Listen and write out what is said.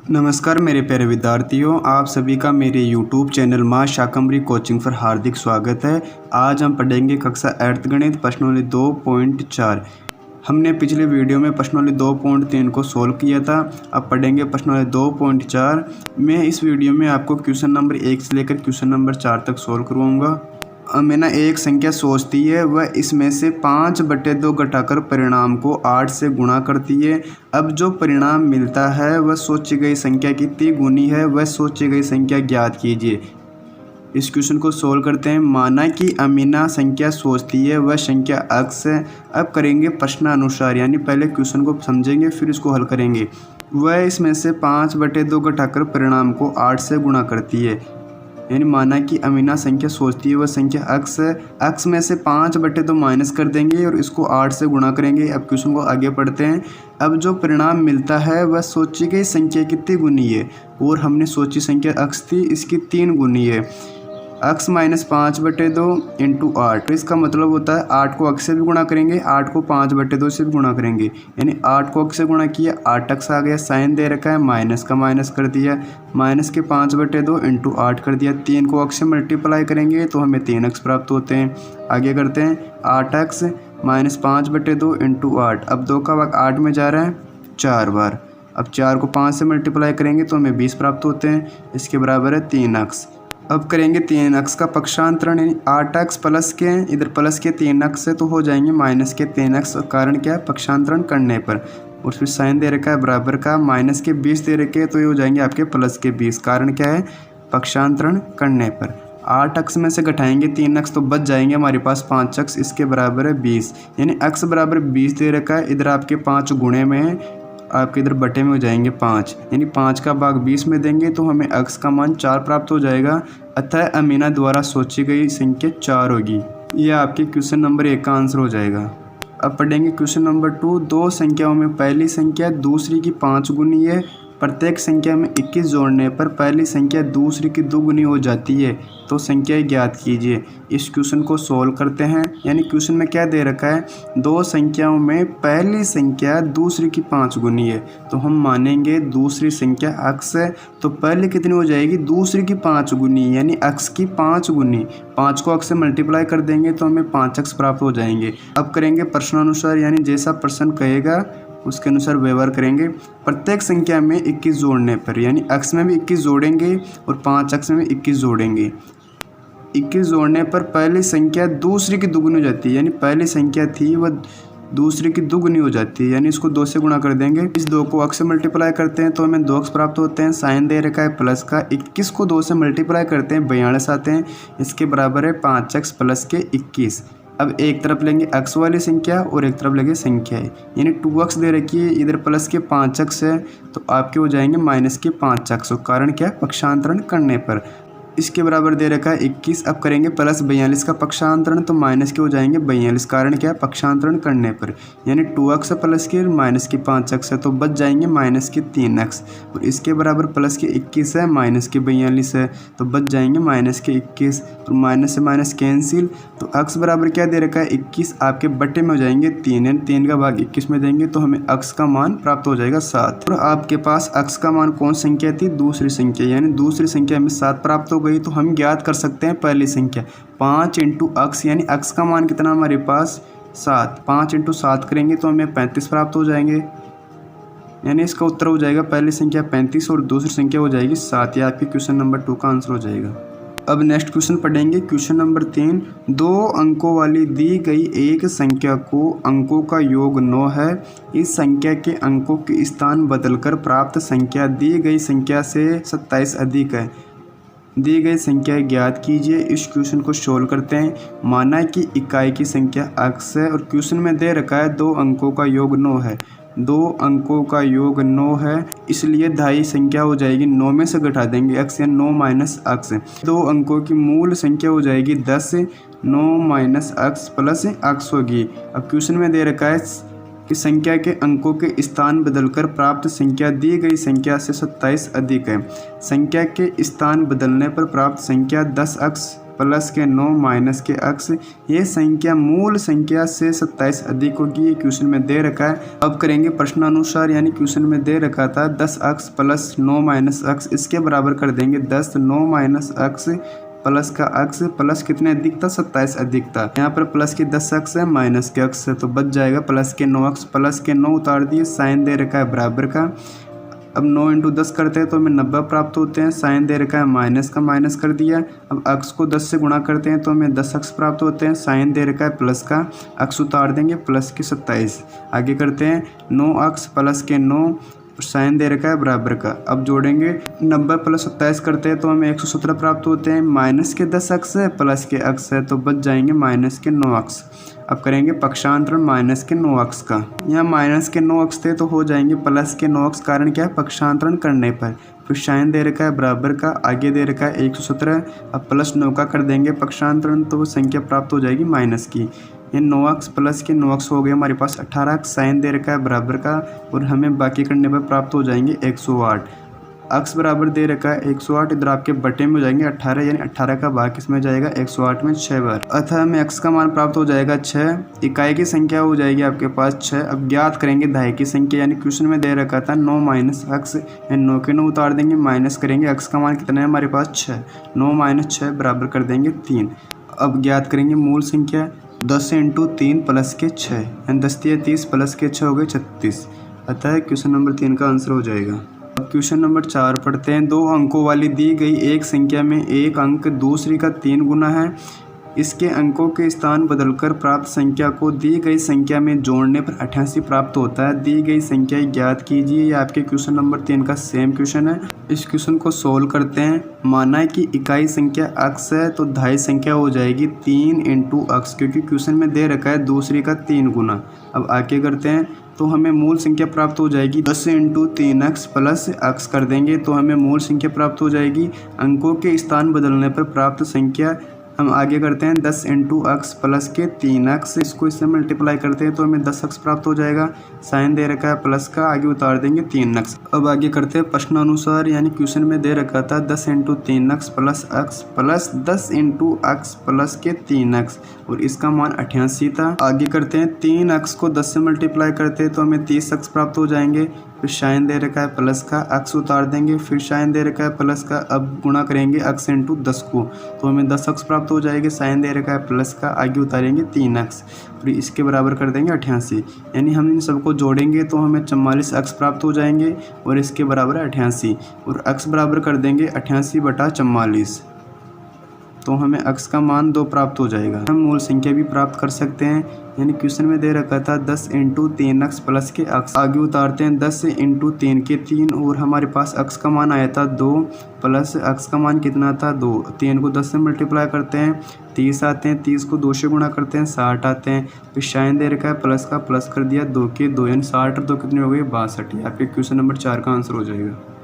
नमस्कार मेरे प्यारे विद्यार्थियों, आप सभी का मेरे YouTube चैनल माँ शाकंभरी कोचिंग पर हार्दिक स्वागत है। आज हम पढ़ेंगे कक्षा 8th गणित प्रश्नावली 2.4। हमने पिछले वीडियो में प्रश्नावली 2.3 को सोल्व किया था। अब पढ़ेंगे प्रश्नावली 2.4। मैं इस वीडियो में आपको क्वेश्चन नंबर 1 से लेकर क्वेश्चन नंबर 4 तक सोल्व करवाऊँगा। हमें एक संख्या सोचती है, वह इसमें से 5/2 घटाकर परिणाम को 8 से गुणा करती है। अब जो परिणाम मिलता है वह सोची गई संख्या कितनी गुनी है, वह सोची गई संख्या ज्ञात कीजिए। इस क्वेश्चन को सोल्व करते हैं। माना कि अमीना संख्या सोचती है, वह संख्या अक्स है। अब करेंगे प्रश्नानुसार, यानी पहले क्वेश्चन को समझेंगे फिर इसको हल करेंगे। वह इसमें से 5/2 घटाकर परिणाम को 8 से गुणा करती है। यानी माना कि अमीना संख्या सोचती है, वह संख्या अक्स है। अक्स में से 5/2 माइनस कर देंगे और इसको 8 से गुणा करेंगे। अब क्वेश्चन को आगे पढ़ते हैं। अब जो परिणाम मिलता है वह सोची गई संख्या कितनी गुनी है, और हमने सोची संख्या अक्स थी, इसकी 3 गुनी है। अक्स माइनस 5/2 इंटू 8, इसका मतलब होता है 8 को अक्स से भी गुणा करेंगे, 8 को 5/2 से भी गुणा करेंगे। यानी 8 को अक्स से गुणा किया, 8 अक्स आ गया। साइन दे रखा है, माइनस का माइनस कर दिया, माइनस के 5/2 इंटू 8 कर दिया। 3 को अक्स से मल्टीप्लाई करेंगे तो हमें 3 अक्स प्राप्त होते हैं। आगे करते हैं, 8 अक्स माइनस 5/2 इंटू 8। अब 2 का भाग 8 में जा रहा है 4 बार। अब 4 को 5 से मल्टीप्लाई करेंगे तो हमें 20 प्राप्त होते हैं। इसके बराबर है 3 अक्स। अब करेंगे 3 अक्स का पक्षांतरण, यानी 8 अक्स प्लस के इधर प्लस के 3 अक्स से तो हो जाएंगे माइनस के 3 अक्स। कारण क्या है, पक्षांतरण करने पर। और फिर साइन दे रखा है बराबर का, माइनस के 20 दे रखे हैं तो ये हो जाएंगे आपके प्लस के 20। कारण क्या है, पक्षांतरण करने पर। 8 अक्स में से घटाएंगे 3 अक्स तो बच जाएंगे हमारे पास 5 अक्स। इसके बराबर है 20, यानी अक्स बराबर 20 दे रखा है। इधर आपके 5 गुणे में है, आपके इधर बटे में हो जाएंगे 5, यानी 5 का भाग 20 में देंगे तो हमें अक्स का मान 4 प्राप्त हो जाएगा। अतः अमीना द्वारा सोची गई संख्या 4 होगी। यह आपके क्वेश्चन नंबर 1 का आंसर हो जाएगा। अब पढ़ेंगे क्वेश्चन नंबर 2। दो संख्याओं में पहली संख्या दूसरी की 5 गुनी है। प्रत्येक संख्या में 21 जोड़ने पर पहली संख्या दूसरी की 2 गुनी हो जाती है, तो संख्या ज्ञात कीजिए। इस क्वेश्चन को सोल्व करते हैं। यानी क्वेश्चन में क्या दे रखा है, दो संख्याओं में पहली संख्या दूसरी की 5 गुनी है, तो हम मानेंगे दूसरी संख्या अक्स है, तो पहले कितनी हो जाएगी, दूसरी की 5 गुनी, यानी अक्स की 5 गुनी। 5 को अक्स से मल्टीप्लाई कर देंगे तो हमें 5 अक्स प्राप्त हो जाएंगे। अब करेंगे प्रश्नानुसार, यानी जैसा प्रश्न कहेगा उसके अनुसार व्यवहार करेंगे। प्रत्येक संख्या में 21 जोड़ने पर, यानी अक्स में भी 21 जोड़ेंगे और 5 अक्स में भी 21 जोड़ेंगे। 21 जोड़ने पर पहली संख्या दूसरी की दुगुनी हो जाती है, यानी पहली संख्या थी वह दूसरी की दुगुनी हो जाती है, यानी इसको 2 से गुणा कर देंगे। इस 2 को अक्स से मल्टीप्लाई करते हैं तो हमें 2 अक्स प्राप्त होते हैं। साइन दे रखा है प्लस का, 21 को 2 से मल्टीप्लाई करते हैं 42 आते हैं। इसके बराबर है 5 अक्स प्लस के 21। अब एक तरफ लेंगे अक्स वाली संख्या और एक तरफ लेंगे संख्या है, यानी 2 अक्स दे रखी है, इधर प्लस के 5 अक्स है तो आपके हो जाएंगे माइनस के 5 अक्स। कारण क्या है, पक्षांतरण करने पर। इसके बराबर दे रखा है 21। अब करेंगे प्लस 42 का पक्षांतरण तो माइनस के हो जाएंगे 42। कारण क्या है, पक्षांतरण करने पर। यानी 2 अक्स प्लस के माइनस के 5 अक्स है तो बच जाएंगे माइनस के 3 अक्स। और इसके बराबर प्लस के 21 है, माइनस के 42 है तो बच जाएंगे माइनस के 21। और माइनस से माइनस कैंसिल, तो अक्स बराबर क्या दे रखा है 21, आपके बटे में हो जाएंगे 3, यानी 3 का भाग 21 में देंगे तो हमें अक्स का मान प्राप्त हो जाएगा 7। और आपके पास अक्स का मान कौन संख्या थी, दूसरी संख्या, यानी दूसरी संख्या में 7 प्राप्त हो गई। तो हम ज्ञात कर सकते हैं पहली संख्या 5 इंटू अक्स, यानी अक्स का मान कितना हमारे पास 7। 5 इंटू 7 करेंगे तो हमें 35 प्राप्त हो जाएंगे, यानी इसका उत्तर हो जाएगा पहली संख्या 35 और दूसरी संख्या हो जाएगी 7। यह आपके क्वेश्चन नंबर 2 का आंसर हो जाएगा। अब नेक्स्ट क्वेश्चन पढ़ेंगे, क्वेश्चन नंबर 3। 2 अंकों वाली दी गई एक संख्या को अंकों का योग 9 है। इस संख्या के अंकों के स्थान बदलकर प्राप्त संख्या दी गई संख्या से 27 अधिक है। दी गई संख्या ज्ञात कीजिए। इस क्वेश्चन को सोल्व करते हैं। माना कि इकाई की संख्या अक्स है और क्वेश्चन में दे रखा है 2 अंकों का योग 9 है। 2 अंकों का योग 9 है, इसलिए धाई संख्या हो जाएगी 9 में से घटा देंगे अक्स, या 9 माइनस अक्स। 2 अंकों की मूल संख्या हो जाएगी 10, 9 माइनस अक्स प्लस अक्स होगी। अब क्वेश्चन में दे रखा है कि संख्या के अंकों के स्थान बदलकर प्राप्त संख्या दी गई संख्या से 27 अधिक है। संख्या के स्थान बदलने पर प्राप्त संख्या 10 अक्स प्लस के 9 माइनस के x। ये संख्या मूल संख्या से 27 अधिक होगी, ये क्वेश्चन में दे रखा है। अब करेंगे प्रश्नानुसार, यानी क्वेश्चन में दे रखा था 10x प्लस 9 माइनस x, इसके बराबर कर देंगे 10 9 माइनस x प्लस का x। प्लस कितने अधिक था, 27 अधिक था। यहाँ पर प्लस के 10x है, माइनस के x है, तो बच जाएगा प्लस के 9x। प्लस के 9 उतार दिए, साइन दे रखा है बराबर का। अब 9 इंटू 10 करते हैं तो हमें 90 प्राप्त होते हैं। साइन दे रखा है माइनस का, माइनस कर दिया। अब x को 10 से गुणा करते हैं तो हमें 10x प्राप्त होते हैं। साइन दे रखा है प्लस का, x उतार देंगे, प्लस के 27। आगे करते हैं 9x प्लस के 9, साइन दे रखा है बराबर का। अब जोड़ेंगे 90 प्लस 27 करते हैं तो हमें 117 प्राप्त होते हैं। माइनस के 10x है, प्लस के x है, तो बच जाएंगे माइनस के 9x। अब करेंगे पक्षांतरण माइनस के 9x का। यहाँ माइनस के 9x थे तो हो जाएंगे प्लस के 9x, कारण क्या है, पक्षांतरण करने पर। फिर साइन दे रखा है बराबर का, आगे दे रखा है 117। अब प्लस 9 का कर देंगे पक्षांतरण तो वो संख्या प्राप्त हो जाएगी माइनस की। ये 9x प्लस के 9x हो गए हमारे पास 18x। साइन दे रखा है बराबर का, और हमें बाकी करने पर प्राप्त हो जाएंगे 108। x बराबर दे रखा है 108, इधर आपके बटे में हो जाएंगे 18, यानी 18 का भाग किसमें जाएगा, 108 में 6 बार। अतः हमें x का मान प्राप्त हो जाएगा 6। इकाई की संख्या हो जाएगी आपके पास 6। अब ज्ञात करेंगे दहाई की संख्या, यानी क्वेश्चन में दे रखा था 9 माइनस x, यानी 9 के 9 उतार देंगे, माइनस करेंगे, x का मान कितना है हमारे पास 6। 9 माइनस 6 बराबर कर देंगे 3। अब ज्ञात करेंगे मूल संख्या, 10 इंटू 3 प्लस के 6, यानी 10 तिया 30 प्लस के 6 हो गए 36। अतः क्वेश्चन नंबर 3 का आंसर हो जाएगा। अब क्वेश्चन नंबर 4 पढ़ते हैं। 2 अंकों वाली दी गई एक संख्या में एक अंक दूसरी का 3 गुना है। इसके अंकों के स्थान बदलकर प्राप्त संख्या को दी गई संख्या में जोड़ने पर 88 प्राप्त होता है। दी गई संख्या ज्ञात कीजिए। ये आपके क्वेश्चन नंबर 3 का सेम क्वेश्चन है। इस क्वेश्चन को सोल्व करते हैं। माना है कि इकाई संख्या x है तो दहाई संख्या हो जाएगी 3 इंटू x, क्योंकि क्वेश्चन में दे रखा है दूसरी का 3 गुना। अब आगे करते हैं तो हमें मूल संख्या प्राप्त हो जाएगी 10 इंटू 3x प्लस x कर देंगे तो हमें मूल संख्या प्राप्त हो जाएगी। अंकों के स्थान बदलने पर प्राप्त संख्या हम आगे करते हैं 10 इंटू x प्लस के 3x, इसको इससे मल्टीप्लाई करते हैं तो हमें 10x प्राप्त हो जाएगा। साइन दे रखा है प्लस का, आगे उतार देंगे 3x। अब आगे करते हैं प्रश्नानुसार, यानी क्वेश्चन में दे रखा था 10 into 3x plus x plus 10 into x plus के 3x, और इसका मान 88 था। आगे करते हैं 3x को 10 से मल्टीप्लाई करते हैं तो हमें 30x प्राप्त हो जाएंगे। फिर साइन दे रखा है प्लस का, x उतार देंगे, फिर साइन दे रखा है प्लस का। अब गुणा करेंगे x इंटू 10 को तो हमें 10x प्राप्त हो जाएगी। साइन दे रखा है प्लस का, आगे उतारेंगे 3x, फिर इसके बराबर कर देंगे 88, यानी हम इन सबको जोड़ेंगे तो हमें 44x प्राप्त हो जाएंगे, और इसके बराबर है 88, और x बराबर कर देंगे 88 बटा 44, तो हमें x का मान 2 प्राप्त हो जाएगा। हम मूल संख्या भी प्राप्त कर सकते हैं, यानी क्वेश्चन में दे रखा था 10 इंटू 3x प्लस के x। आगे उतारते हैं 10 इंटू 3 के 3, और हमारे पास x का मान आया था 2 प्लस x का मान कितना था 2। 3 को 10 से मल्टीप्लाई करते हैं 30 आते हैं, 30 को 2 से गुणा करते हैं 60 आते हैं। फिर साइन दे रखा है प्लस का, प्लस कर दिया 2 के 2, यानी 60 और 2 कितने हो गए 62। आपके क्वेश्चन नंबर 4 का आंसर हो जाएगा।